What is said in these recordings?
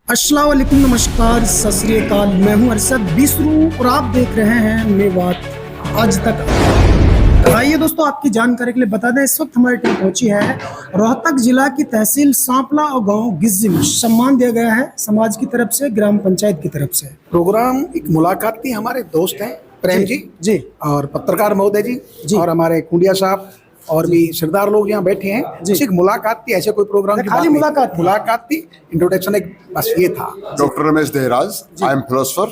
अस्सलाम वालेकुम, नमस्कार, सत श्री अकाल। मैं हूं अरशद बिसरू और आप देख रहे हैं मेवात आज तक। आइए दोस्तों, आपकी जानकारी के लिए बता दें, इस वक्त हमारी टीम पहुंची है रोहतक जिला की तहसील सांपला और गांव गिज्जी में। सम्मान दिया गया है समाज की तरफ से, ग्राम पंचायत की तरफ से। प्रोग्राम एक मुलाकात थी। हमारे दोस्त हैं प्रेम जी और पत्रकार महोदय जी और हमारे कुंडिया साहब और भी सरदार लोग यहाँ बैठे हैं। एक मुलाकात थी, ऐसे कोई प्रोग्राम की खाली मुलाकात थी, इंट्रोडक्शन एक बस ये था। Doctor Ramesh Dehraj, I am philosopher.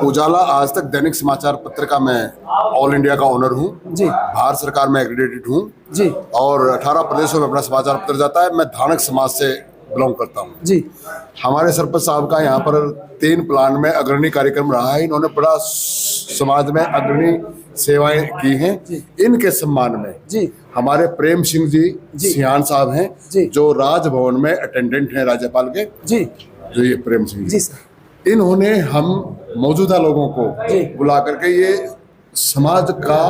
उजाला आज तक दैनिक समाचार पत्रिका में ऑल इंडिया का ओनर हूँ जी। भारत सरकार में एक्रेडिटेड हूँ जी और 18 प्रदेशों में अपना समाचार पत्र जाता है। मैं धानक समाज से बिलोंग करता हूँ जी। हमारे सरपंच साहब का यहाँ पर 3 प्लान में अग्रणी कार्यक्रम रहा है। इन्होंने बड़ा समाज में अग्रणी सेवाएं की हैं। इनके सम्मान में जी हमारे प्रेम सिंह जी सियान साहब हैं, जो राजभवन में अटेंडेंट हैं राज्यपाल के। जी जो ये प्रेम सिंह जी सर, इन्होंने हम मौजूदा लोगों को बुला करके ये समाज का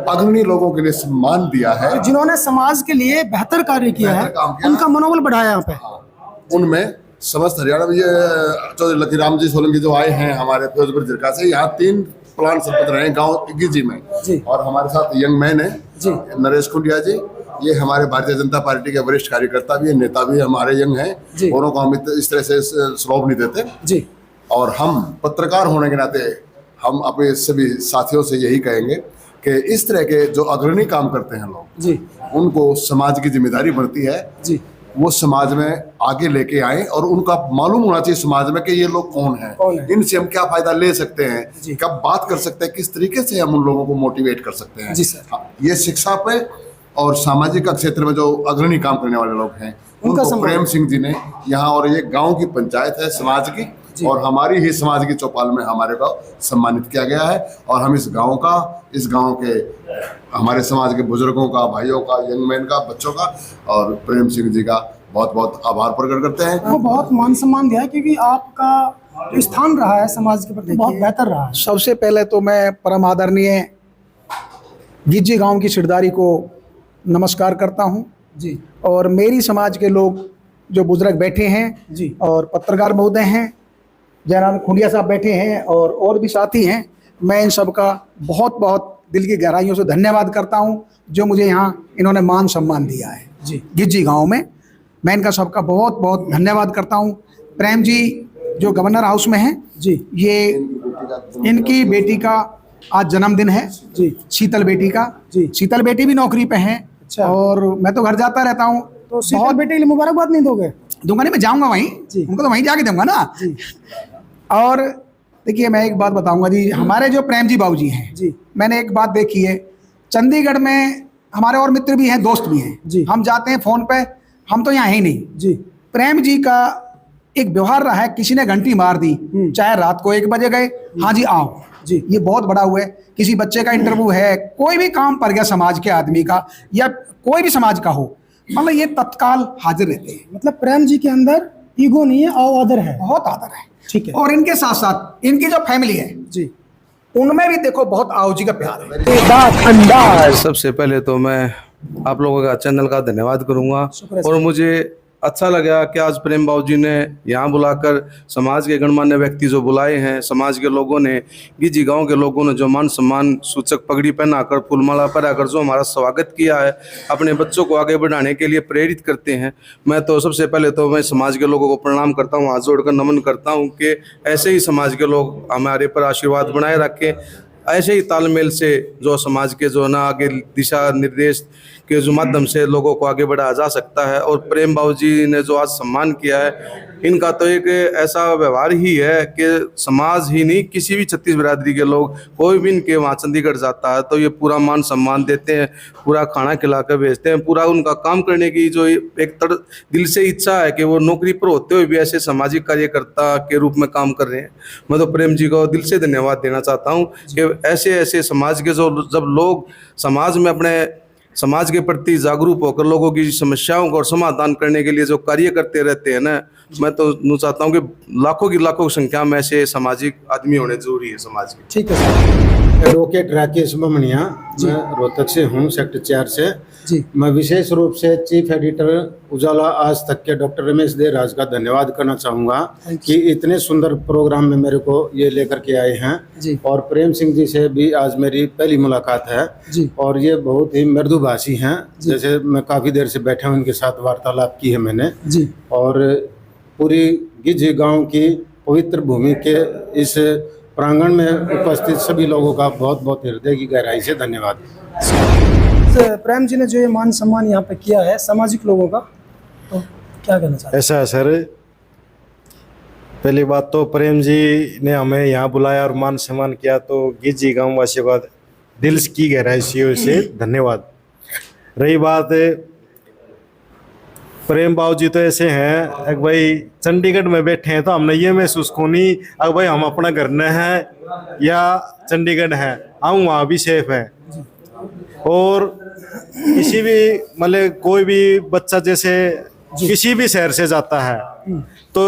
अग्रणी लोगों के लिए सम्मान दिया है, जिन्होंने समाज के लिए बेहतर कार्य किया है, उनका मनोबल बढ़ाया यहाँ पे। उनमें समस्त हरियाणा में ये चौधरी लकीराम जी सोलंकी जो आए हैं हमारे फिरोजपुर जिला से, यहाँ 3 प्लांट सरपंच रहे गाँव गिज्जी में। और हमारे साथ यंग मैन है नरेश कुंडिया जी, ये हमारे भारतीय जनता पार्टी के वरिष्ठ कार्यकर्ता भी, नेता भी हमारे यंग हैं। दोनों को हम इस तरह से श्लोभ नहीं देते जी। और हम पत्रकार होने के नाते हम अपने सभी साथियों से यही कहेंगे कि इस तरह के जो अग्रणी काम करते हैं लोग जी, उनको समाज की जिम्मेदारी बनती है जी, वो समाज में आगे लेके आए और उनका मालूम होना चाहिए समाज में कि ये लोग कौन हैं, इनसे हम क्या फायदा ले सकते हैं, कब बात कर सकते हैं, किस तरीके से हम उन लोगों को मोटिवेट कर सकते हैं जी सर। ये शिक्षा पे और सामाजिक क्षेत्र में जो अग्रणी काम करने वाले लोग हैं उनको प्रेम सिंह जी ने यहाँ, और ये गांव की पंचायत है समाज की, और हमारी ही समाज की चौपाल में हमारे को सम्मानित किया गया है। और हम इस गांव के हमारे समाज के बुजुर्गों का, भाइयों का, यंग मैन का, बच्चों का और प्रेम सिंह जी का बहुत बहुत आभार प्रकट करते हैं। वो बहुत मान सम्मान दिया क्योंकि आपका जो स्थान रहा है समाज के प्रति बहुत बेहतर रहा है। सबसे पहले तो मैं परम आदरणीय गिज्जी गांव की सरदारी को नमस्कार करता हूं जी, और मेरी समाज के लोग जो बुजुर्ग बैठे हैं जी, और पत्रकार महोदय हैं, जयराम खुंडिया साहब बैठे हैं और भी साथी हैं, मैं इन सब का बहुत बहुत दिल की गहराइयों से धन्यवाद करता हूं जो मुझे यहाँ इन्होंने मान सम्मान दिया है जी गिज्जी गांव में। मैं इनका सबका बहुत बहुत धन्यवाद करता हूं। प्रेम जी जो गवर्नर हाउस में हैं जी, ये इनकी बेटी का आज जन्मदिन है जी, शीतल बेटी का जी। शीतल बेटी भी नौकरी पे हैं। अच्छा। और मैं तो घर जाता रहता हूँ, तो शीतल बेटी के लिए मुबारकबाद नहीं दोगे? दूंगा नहीं, मैं जाऊँगा वहीं जी, उनको तो वहीं जाके दूंगा ना जी। और देखिए मैं एक बात बताऊंगा जी, हमारे जो प्रेम जी बाबू जी हैं जी, मैंने एक बात देखी है, चंडीगढ़ में हमारे और मित्र भी हैं, दोस्त भी हैं जी, हम जाते हैं फ़ोन पे, हम तो यहाँ ही नहीं जी। प्रेम जी का एक व्यवहार रहा है, किसी ने घंटी मार दी, चाहे रात को 1 बजे गए, हाँ जी आओ जी, ये बहुत बड़ा हुआ है। किसी बच्चे का इंटरव्यू है, कोई भी काम पड़ गया समाज के आदमी का या कोई भी समाज का हो, मतलब ये तत्काल हाजिर रहते हैं। मतलब प्रेम जी के अंदर ईगो नहीं है और आदर है, बहुत आदर है। ठीक है। और इनके साथ साथ इनकी जो फैमिली है जी, उनमें भी देखो बहुत आओ जी का प्यार है। सबसे पहले तो मैं आप लोगों का चैनल का धन्यवाद करूंगा, और मुझे अच्छा लगा कि आज प्रेम बाबू जी ने यहाँ बुलाकर समाज के गणमान्य व्यक्ति जो बुलाए हैं, समाज के लोगों ने, गिज्जी गांव के लोगों ने जो मान सम्मान सूचक पगड़ी पहनाकर, फूलमाला पहनाकर जो हमारा स्वागत किया है, अपने बच्चों को आगे बढ़ाने के लिए प्रेरित करते हैं। मैं तो सबसे पहले तो मैं समाज के लोगों को प्रणाम करता हूँ, हाथ जोड़कर नमन करता हूँ कि ऐसे ही समाज के लोग हमारे पर आशीर्वाद बनाए रखें। ऐसे ही तालमेल से जो समाज के जो ना आगे दिशा निर्देश के जो माध्यम से लोगों को आगे बढ़ाया जा सकता है। और प्रेम बाबू जी ने जो आज सम्मान किया है, इनका तो एक ऐसा व्यवहार ही है कि समाज ही नहीं, किसी भी छत्तीस बिरादरी के लोग कोई भी इनके वहाँ चंडीगढ़ जाता है तो ये पूरा मान सम्मान देते हैं, पूरा खाना खिला कर भेजते हैं, पूरा उनका काम करने की जो एक दिल से इच्छा है कि वो नौकरी पर होते हुए भी ऐसे सामाजिक कार्यकर्ता के रूप में काम कर रहे हैं। मैं तो प्रेम जी को दिल से धन्यवाद देना चाहता हूँ कि ऐसे समाज के जो जब लोग समाज में अपने समाज के प्रति जागरूक होकर लोगों की समस्याओं को समाधान करने के लिए जो कार्य करते रहते हैं ना, मैं तो चाहता हूँ कि लाखों की संख्या में ऐसे सामाजिक आदमी होने जरूरी है समाज के। ठीक है सर। एडवोकेट राकेश बमनिया, मैं रोहतक से हूँ, सेक्टर 4 से। जी मैं विशेष रूप से चीफ एडिटर उजाला आज तक के डॉक्टर रमेश देराज का धन्यवाद करना चाहूँगा कि इतने सुंदर प्रोग्राम में मेरे को ये लेकर के आए हैं। जी और प्रेम सिंह जी से भी आज मेरी पहली मुलाकात है। जी और ये बहुत ही मृदुभाषी हैं, जैसे मैं काफ़ी देर से बैठा हूँ, उनके साथ वार्तालाप की है मैंने। जी और पूरी गिजी गांव की पवित्र भूमि के इस प्रांगण में उपस्थित सभी लोगों का बहुत बहुत हृदय की गहराई से धन्यवाद। प्रेम जी ने जो ये मान सम्मान यहाँ पे किया है सामाजिक लोगों का, तो क्या कहना चाहते ऐसा है सर, पहली बात तो प्रेम जी ने हमें यहाँ बुलाया और मान सम्मान किया, तो गिजी गांव वासियों का दिल की गहराई से धन्यवाद। रही बात प्रेम बाबू जी, तो ऐसे हैं अगर भाई चंडीगढ़ में बैठे हैं तो हमने ये महसूस को नहीं अगर भाई हम अपना घर न है या चंडीगढ़ है, हम वहाँ भी सेफ हैं। और किसी भी मतलब कोई भी बच्चा जैसे किसी भी शहर से जाता है तो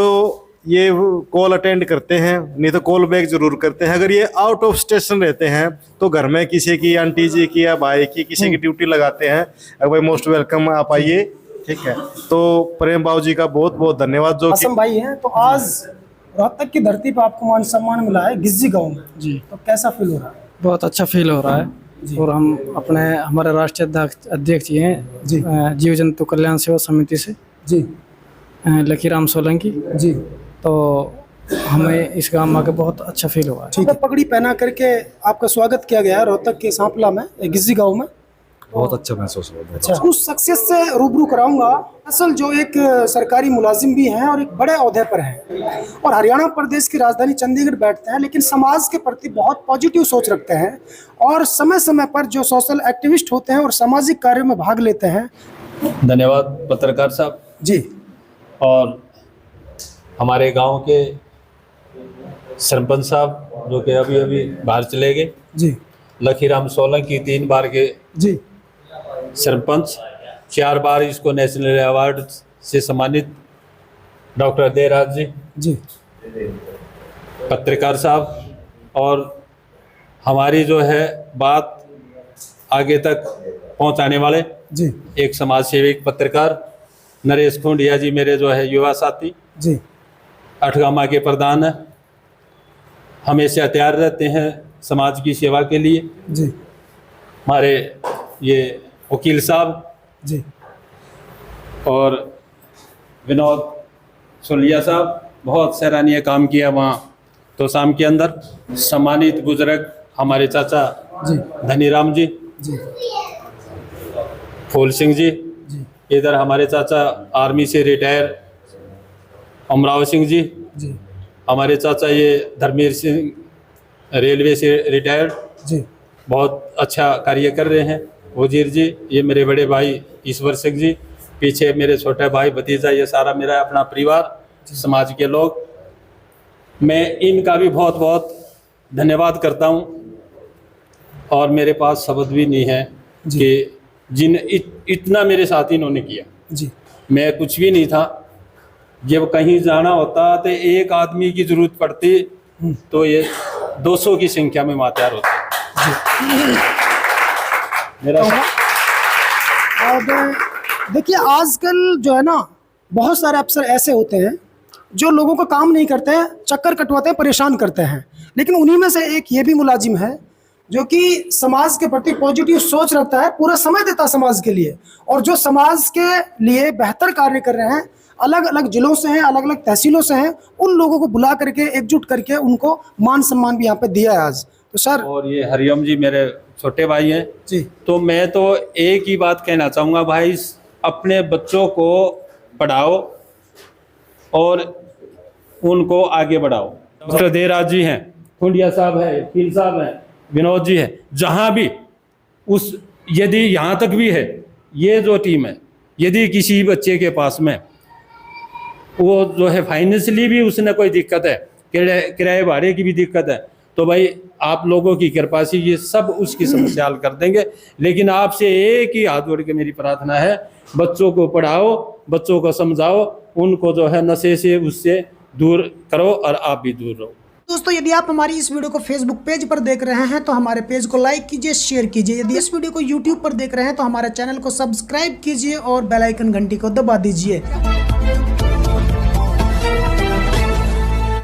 ये कॉल अटेंड करते हैं, नहीं तो कॉल बैक जरूर करते हैं। अगर ये आउट ऑफ स्टेशन रहते हैं तो घर में किसी की आंटी जी की या भाई की किसी की ड्यूटी लगाते हैं, अगर भाई मोस्ट वेलकम आप आइए, ठीक है। तो प्रेम बाबू जी का बहुत बहुत धन्यवाद जो असम भाई हैं। तो आज रोहतक की धरती पर आपको मान सम्मान मिला है गिज्जी गांव में जी, तो कैसा फील हो रहा है? बहुत अच्छा फील हो रहा है। और हम हमारे राष्ट्रीय अध्यक्ष जी हैं जी जीव जंतु कल्याण सेवा समिति से जी लकीराम सोलंकी जी, तो हमें इस गांव में आके बहुत अच्छा फील हुआ है। ठीक है। पगड़ी पहना करके आपका स्वागत किया गया है रोहतक के सांपला में, गिज्जी गांव में, बहुत अच्छा महसूस हुआ। अच्छा, उस शख्सियत से रूबरू कराऊंगा असल जो एक सरकारी मुलाजिम भी हैं और एक बड़े ओहदे पर हैं और हरियाणा प्रदेश की राजधानी चंडीगढ़ बैठते हैं, लेकिन समाज के प्रति बहुत पॉजिटिव सोच रखते हैं और समय समय पर जो सोशल एक्टिविस्ट होते हैं और सामाजिक कार्यों में भाग लेते हैं। धन्यवाद पत्रकार साहब जी। और हमारे गांव के सरपंच साहब जो कि अभी अभी बाहर चले गए जी, लकीराम सोलंकी 3 बार के जी सरपंच, 4 बार इसको नेशनल अवार्ड से सम्मानित डॉक्टर देराज जी, जी पत्रकार साहब, और हमारी जो है बात आगे तक पहुंचाने वाले जी एक समाज सेवक पत्रकार नरेश खुंडिया जी, मेरे जो है युवा साथी, जी अठगामा के प्रधान हैं, हमेशा तैयार रहते हैं समाज की सेवा के लिए। जी हमारे ये वकील साहब जी और विनोद सोलिया साहब, बहुत सराहनीय काम किया वहाँ तो शाम के अंदर। सम्मानित बुजुर्ग हमारे चाचा जी धनीराम जी, जी फूल सिंह जी, जी इधर हमारे चाचा आर्मी से रिटायर अमराव सिंह जी, जी हमारे चाचा ये धर्मेर सिंह रेलवे से रिटायर्ड, जी बहुत अच्छा कार्य कर रहे हैं। वजीर जी, ये मेरे बड़े भाई ईश्वर सिंह जी, पीछे मेरे छोटे भाई भतीजा, ये सारा मेरा अपना परिवार, समाज के लोग, मैं इनका भी बहुत बहुत धन्यवाद करता हूँ। और मेरे पास शब्द भी नहीं है कि इतना मेरे साथ इन्होंने किया। जी मैं कुछ भी नहीं था, जब कहीं जाना होता तो एक आदमी की जरूरत पड़ती तो ये 200 की संख्या में वहाँ तैयार होते। मेरा अब देखिए आजकल जो है ना बहुत सारे अफसर ऐसे होते हैं जो लोगों का काम नहीं करते हैं, चक्कर कटवाते हैं, परेशान करते हैं, लेकिन उन्हीं में से एक ये भी मुलाजिम है जो कि समाज के प्रति पॉजिटिव सोच रखता है, पूरा समय देता है समाज के लिए, और जो समाज के लिए बेहतर कार्य कर रहे हैं, अलग अलग जिलों से हैं, अलग अलग तहसीलों से हैं, उन लोगों को बुला करके एकजुट करके उनको मान सम्मान भी यहाँ पे दिया है आज। तो सर, और ये हरिओम जी मेरे छोटे भाई हैं जी, तो मैं तो एक ही बात कहना चाहूँगा, भाई अपने बच्चों को पढ़ाओ और उनको आगे बढ़ाओ। डॉक्टर देराज जी हैं, खुंडिया साहब है, वकील साहब हैं, विनोद जी है, जहाँ भी उस यदि यहाँ तक भी है ये जो टीम है, यदि किसी बच्चे के पास में वो जो है फाइनेंशियली भी उसने कोई दिक्कत है, किराए भाड़े की भी दिक्कत है, तो भाई आप लोगों की कृपा से ये सब उसकी समस्या हल कर देंगे। लेकिन आपसे एक ही हाथ जोड़ के मेरी प्रार्थना है, बच्चों को पढ़ाओ, बच्चों को समझाओ, उनको जो है नशे से उससे दूर करो और आप भी दूर रहो। दोस्तों यदि आप हमारी इस वीडियो को फेसबुक पेज पर देख रहे हैं तो हमारे पेज को लाइक कीजिए, शेयर कीजिए। यदि इस वीडियो को यूट्यूब पर देख रहे हैं तो हमारे चैनल को सब्सक्राइब कीजिए और बेल आइकन घंटी को दबा दीजिए।